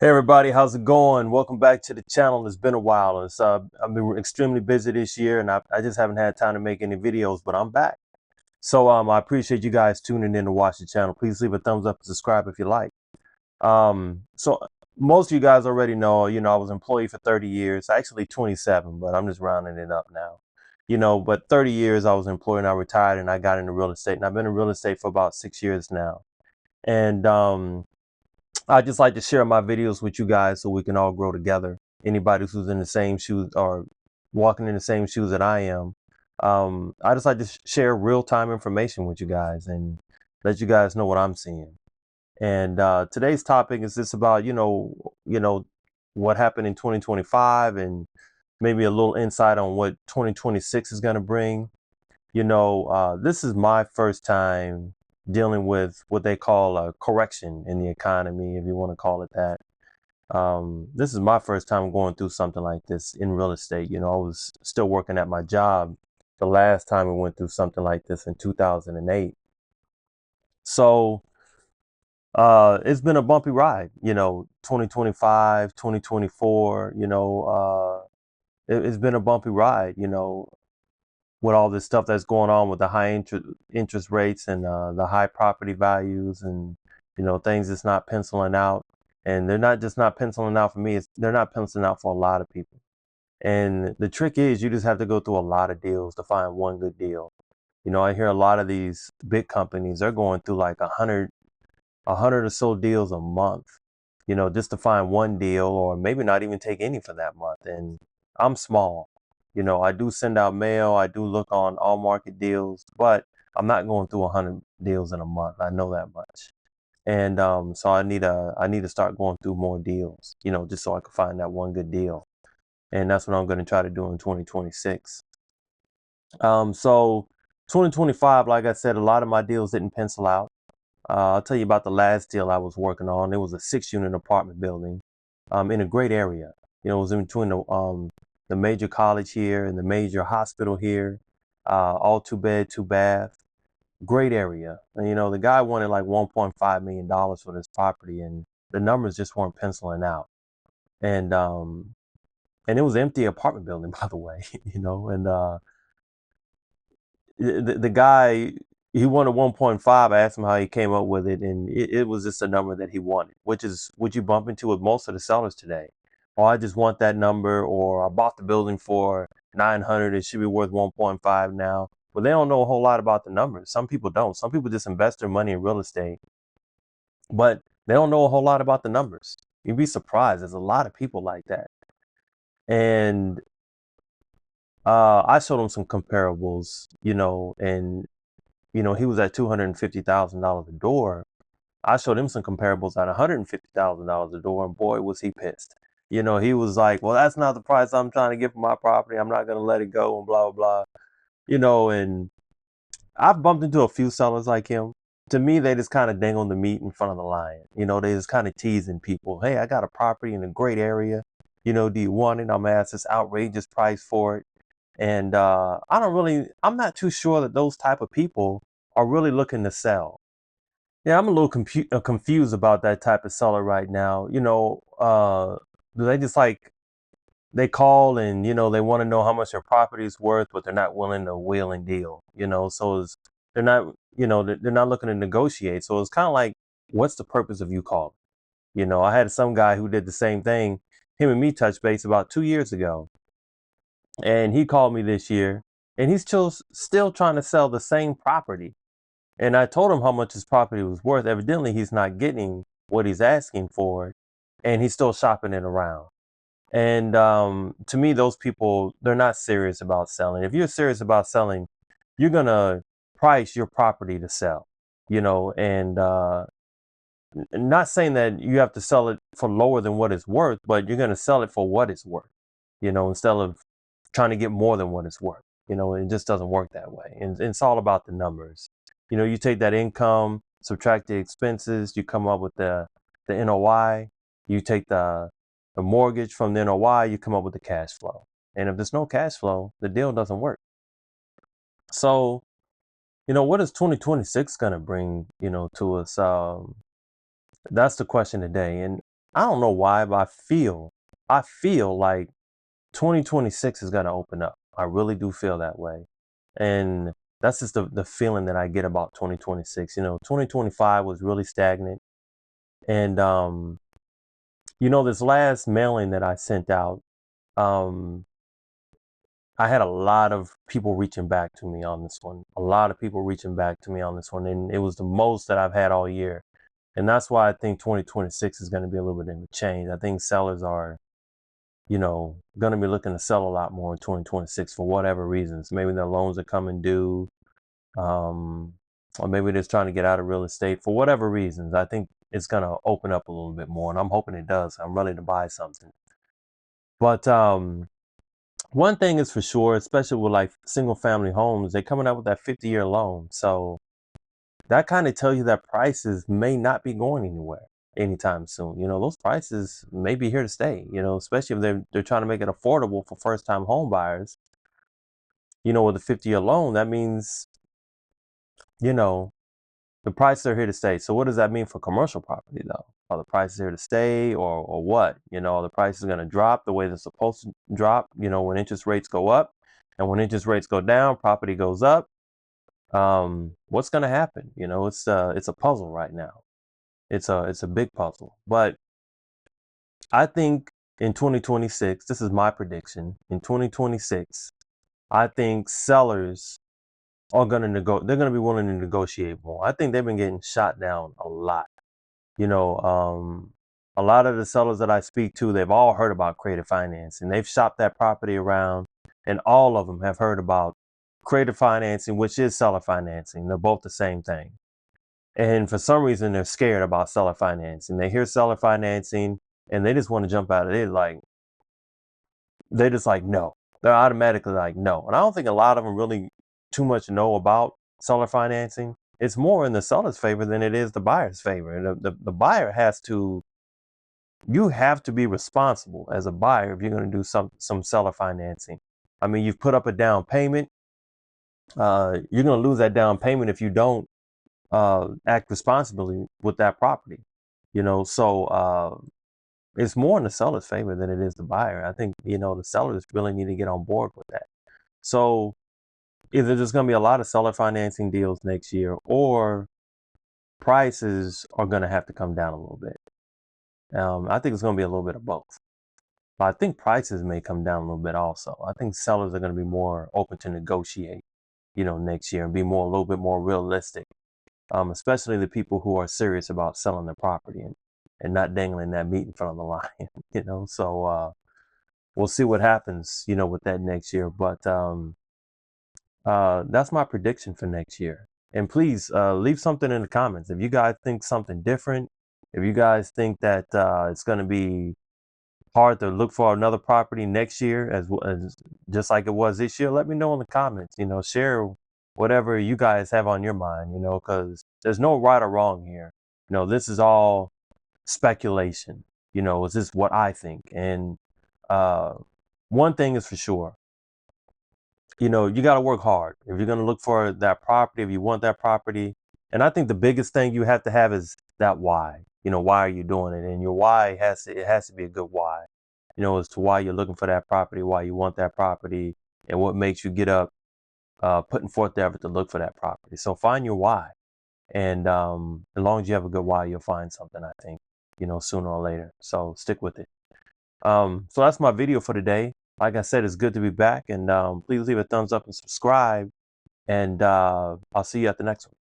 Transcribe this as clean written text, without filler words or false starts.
Hey everybody, how's it going? Welcome back to the channel. It's been a while. I've been extremely busy this year, and I just haven't had time to make any videos, but I'm back. I appreciate you guys tuning in to watch the channel. Please leave a thumbs up and subscribe if you like. So most of you guys already know, I was employee for 30 years, actually 27, but I'm just rounding it up now. But 30 years I was employed and I retired and I got into real estate, and I've been in real estate for about 6 years now. And I just like to share my videos with you guys so we can all grow together. Anybody who's in the same shoes or walking in the same shoes that I am. I just like to share real time information with you guys and let you guys know what I'm seeing. And today's topic is just about, what happened in 2025 and maybe a little insight on what 2026 is going to bring. This is my first time dealing with what they call a correction in the economy, if you want to call it that. This is my first time going through something like this in real estate. I was still working at my job the last time we went through something like this in 2008. So it's been a bumpy ride, 2025, 2024, it's been a bumpy ride, with all this stuff that's going on with the high interest rates and the high property values and things that's not penciling out. And they're not just not penciling out for me, they're not penciling out for a lot of people. And the trick is you just have to go through a lot of deals to find one good deal. I hear a lot of these big companies, they're going through like a hundred or so deals a month, just to find one deal, or maybe not even take any for that month. And I'm small. I do send out mail, I do look on all market deals, but I'm not going through 100 deals in a month. I know that much. And so I need to start going through more deals, just so I can find that one good deal. And that's what I'm going to try to do in 2026. So 2025, like I said, a lot of my deals didn't pencil out. I'll tell you about the last deal I was working on. It was a 6 unit apartment building in a great area. It was in between the major college here and the major hospital here, all two bed, two bath, great area. And, the guy wanted like $1.5 million for this property, and the numbers just weren't penciling out. And and it was an empty apartment building, by the way, and the guy, he wanted 1.5. I asked him how he came up with it, and it was just a number that he wanted, which is what you bump into with most of the sellers today. Oh, I just want that number, or I bought the building for 900, it should be worth 1.5 now. But they don't know a whole lot about the numbers. Some people don't. Some people just invest their money in real estate, but they don't know a whole lot about the numbers. You'd be surprised. There's a lot of people like that. And I showed him some comparables, and he was at $250,000 a door. I showed him some comparables at $150,000 a door, and boy, was he pissed. He was like, "Well, that's not the price I'm trying to get for my property. I'm not gonna let it go," and blah blah blah. And I've bumped into a few sellers like him. To me, they just kind of dangle the meat in front of the lion. They just kind of teasing people. Hey, I got a property in a great area. Do you want it? I'm gonna ask this outrageous price for it. And I'm not too sure that those type of people are really looking to sell. Yeah, I'm a little confused about that type of seller right now. Do they just like they call and they want to know how much their property is worth, but they're not willing to wheel and deal. They're not they're not looking to negotiate. So it's kind of like, what's the purpose of you calling? I had some guy who did the same thing. Him and me touched base about 2 years ago, and he called me this year, and he's still trying to sell the same property. And I told him how much his property was worth. Evidently, he's not getting what he's asking for, and he's still shopping it around. And to me, those people, they're not serious about selling. If you're serious about selling, you're gonna price your property to sell, and not saying that you have to sell it for lower than what it's worth, but you're gonna sell it for what it's worth, instead of trying to get more than what it's worth. It just doesn't work that way. And it's all about the numbers. You take that income, subtract the expenses, you come up with the NOI. You take the mortgage from the NOI, you come up with the cash flow. And if there's no cash flow, the deal doesn't work. So, what is 2026 going to bring, to us? That's the question today. And I don't know why, but I feel like 2026 is going to open up. I really do feel that way. And that's just the feeling that I get about 2026. 2025 was really stagnant. And, this last mailing that I sent out, um, I had a lot of people reaching back to me on this one. A lot of people reaching back to me on this one. And it was the most that I've had all year. And that's why I think 2026 is going to be a little bit of a change. I think sellers are, going to be looking to sell a lot more in 2026 for whatever reasons. Maybe their loans are coming due, um, or maybe they're just trying to get out of real estate for whatever reasons. I think it's going to open up a little bit more, and I'm hoping it does. I'm ready to buy something. But one thing is for sure, especially with like single family homes, they're coming out with that 50-year loan. So that kind of tells you that prices may not be going anywhere anytime soon. Those prices may be here to stay, especially if they're trying to make it affordable for first time home buyers. With a 50-year loan, that means, you know, the prices are here to stay. So what does that mean for commercial property though? Are the prices here to stay or what? Are the prices going to drop the way they're supposed to drop, when interest rates go up? And when interest rates go down, property goes up. What's going to happen? It's a puzzle right now. It's a big puzzle. But I think in 2026, this is my prediction. In 2026, I think sellers are they're gonna be willing to negotiate more. I think they've been getting shot down a lot. A lot of the sellers that I speak to, they've all heard about creative financing. They've shopped that property around, and all of them have heard about creative financing, which is seller financing. They're both the same thing. And for some reason, they're scared about seller financing. They hear seller financing and they just want to jump out of it. They're just like, no. They're automatically like, no. And I don't think a lot of them really too much know about seller financing. It's more in the seller's favor than it is the buyer's favor. And the buyer you have to be responsible as a buyer if you're going to do some seller financing. I mean, you've put up a down payment. You're going to lose that down payment if you don't act responsibly with that property. So it's more in the seller's favor than it is the buyer. I think, the sellers really need to get on board with that. So either there's going to be a lot of seller financing deals next year or prices are going to have to come down a little bit. I think it's going to be a little bit of both. But I think prices may come down a little bit also. I think sellers are going to be more open to negotiate, next year and be a little bit more realistic. Especially the people who are serious about selling their property and not dangling that meat in front of the lion, So we'll see what happens, with that next year. But that's my prediction for next year. And please leave something in the comments. If you guys think something different, if you guys think that it's going to be hard to look for another property next year as just like it was this year, let me know in the comments. Share whatever you guys have on your mind, because there's no right or wrong here. This is all speculation. It's just what I think. And one thing is for sure, you got to work hard. If you're going to look for that property, if you want that property. And I think the biggest thing you have to have is that why. Why are you doing it? And your why has to be a good why, as to why you're looking for that property, why you want that property, and what makes you get up, putting forth the effort to look for that property. So find your why. And as long as you have a good why, you'll find something, I think, sooner or later. So stick with it. So that's my video for today. Like I said, it's good to be back. And please leave a thumbs up and subscribe. And I'll see you at the next one.